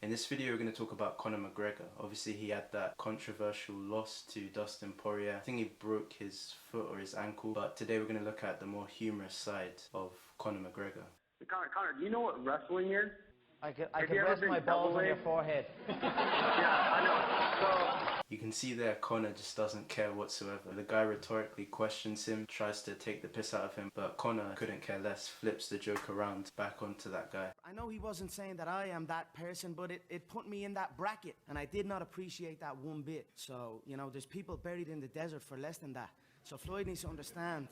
In this video we're going to talk about Conor McGregor. Obviously he had that controversial loss to Dustin Poirier. I think he broke his foot or his ankle, but today we're going to look at the more humorous side of Conor McGregor. Connor, do you know what wrestling is? I could rest my balls on your forehead. Yeah, I know. You can see there Conor just doesn't care whatsoever. The guy rhetorically questions him, tries to take the piss out of him, but Conor couldn't care less, flips the joke around back onto that guy. I know he wasn't saying that I am that person, but it put me in that bracket, and I did not appreciate that one bit. So, you know, there's people buried in the desert for less than that. So Floyd needs to understand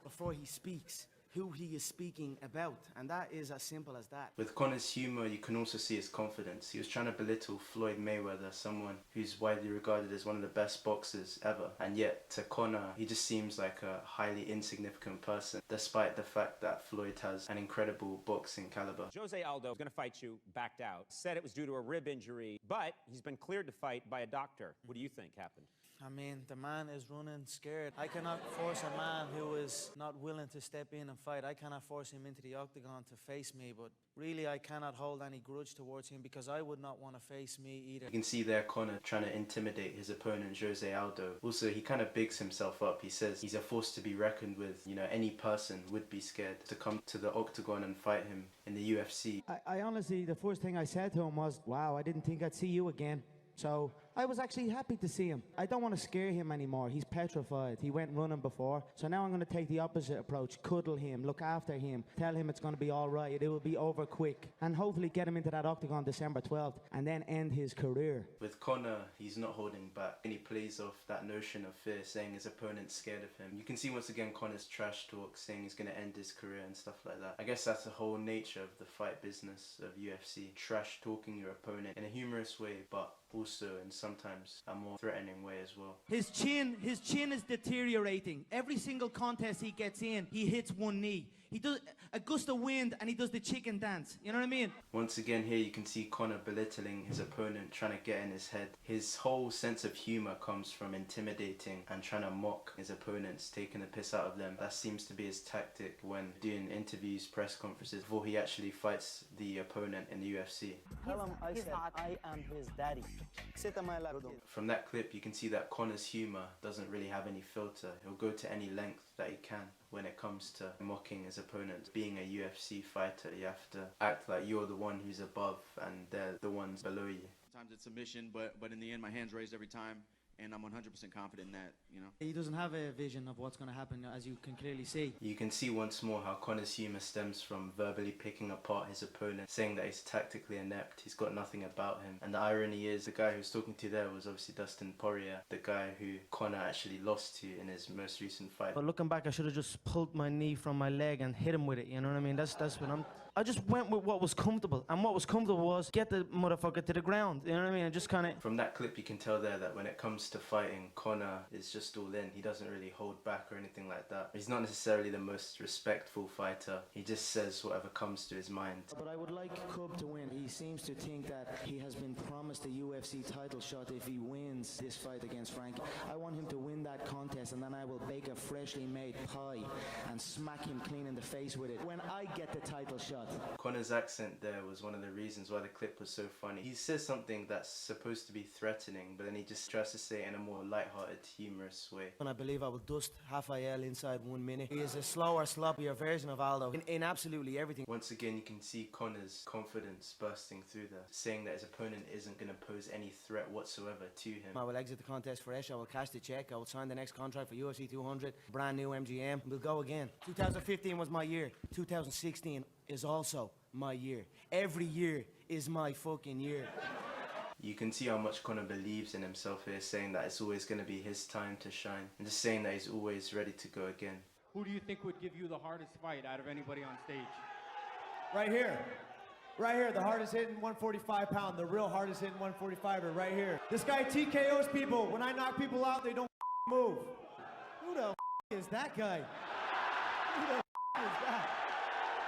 before he speaks who he is speaking about, and that is as simple as that. With Conor's humour, you can also see his confidence. He was trying to belittle Floyd Mayweather, someone who's widely regarded as one of the best boxers ever, and yet to Conor, he just seems like a highly insignificant person, despite the fact that Floyd has an incredible boxing caliber. Jose Aldo was going to fight you, backed out, said it was due to a rib injury, but he's been cleared to fight by a doctor. What do you think happened? I mean, the man is running scared. I cannot force a man who is not willing to step in and fight. I cannot force him into the octagon to face me, but really I cannot hold any grudge towards him because I would not want to face me either. You can see there Conor trying to intimidate his opponent Jose Aldo. Also, he kind of bigs himself up. He says he's a force to be reckoned with. You know, any person would be scared to come to the octagon and fight him in the UFC. I honestly, the first thing I said to him was, wow, I didn't think I'd see you again. So I was actually happy to see him. I don't want to scare him anymore. He's petrified. He went running before. So now I'm going to take the opposite approach. Cuddle him, look after him, tell him it's going to be all right. It will be over quick. And hopefully get him into that octagon December 12th and then end his career. With Conor, he's not holding back. And he plays off that notion of fear, saying his opponent's scared of him. You can see once again Conor's trash talk, saying he's going to end his career and stuff like that. I guess that's the whole nature of the fight business of UFC. Trash talking your opponent in a humorous way, but also in sometimes a more threatening way as well. His chin is deteriorating. Every single contest he gets in, he hits one knee. He does a gust of wind and he does the chicken dance. You know what I mean? Once again here you can see Conor belittling his opponent, trying to get in his head. His whole sense of humour comes from intimidating and trying to mock his opponents, taking the piss out of them. That seems to be his tactic when doing interviews, press conferences, before he actually fights the opponent in the UFC. Tell him I said I am his daddy. Sit on my lap. From that clip you can see that Conor's humour doesn't really have any filter. He'll go to any length that he can when it comes to mocking his opponent. Being a UFC fighter, you have to act like you're the one who's above and they're the ones below you. Sometimes it's submission, but in the end my hand's raised every time. And I'm 100% confident in that, you know. He doesn't have a vision of what's going to happen, as you can clearly see. You can see once more how Conor's humour stems from verbally picking apart his opponent, saying that he's tactically inept, he's got nothing about him. And the irony is, the guy who was talking to there was obviously Dustin Poirier, the guy who Conor actually lost to in his most recent fight. But looking back, I should have just pulled my knee from my leg and hit him with it, you know what I mean? That's what I just went with what was comfortable, and what was comfortable was get the motherfucker to the ground, you know what I mean? And just kind of... From that clip you can tell there that when it comes to fighting, Conor is just all in. He doesn't really hold back or anything like that. He's not necessarily the most respectful fighter. He just says whatever comes to his mind. But I would like Cub to win. He seems to think that he has been promised a UFC title shot if he wins this fight against Frank. I want him to win that contest, and then I will bake a freshly made pie and smack him clean in the face with it when I get the title shot. Conor's accent there was one of the reasons why the clip was so funny. He says something that's supposed to be threatening, but then he just tries to say it in a more light-hearted, humorous way. And I believe I will dust half a L inside 1 minute. He is a slower, sloppier version of Aldo in absolutely everything. Once again, you can see Conor's confidence bursting through there, saying that his opponent isn't going to pose any threat whatsoever to him. I will exit the contest fresh. I will cash the check. I will sign the next contract for UFC 200. Brand new MGM. We'll go again. 2015 was my year. 2016 is also my year. Every year is my fucking year. You can see how much Conor believes in himself here, saying that it's always going to be his time to shine, and just saying that he's always ready to go again. Who do you think would give you the hardest fight out of anybody on stage? Right here. Right here, the hardest hitting 145 pound, the real hardest hitting 145er right here. This guy TKOs people. When I knock people out, they don't move. Who the is that guy? Who the is that?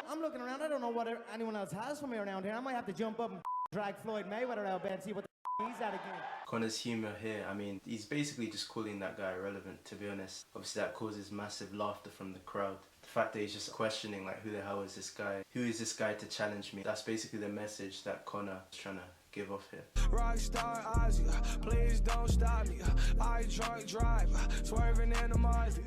I'm looking around, I don't know what anyone else has for me around here. I might have to jump up and drag Floyd Mayweather out there and see what the he's at again. Conor's humour here, I mean, he's basically just calling that guy irrelevant, to be honest. Obviously that causes massive laughter from the crowd. The fact that he's just questioning, like, who the hell is this guy? Who is this guy to challenge me? That's basically the message that Conor is trying to give off here. Rockstar Ozzy, please don't stop me. I drunk drive, swerving in the Mazda.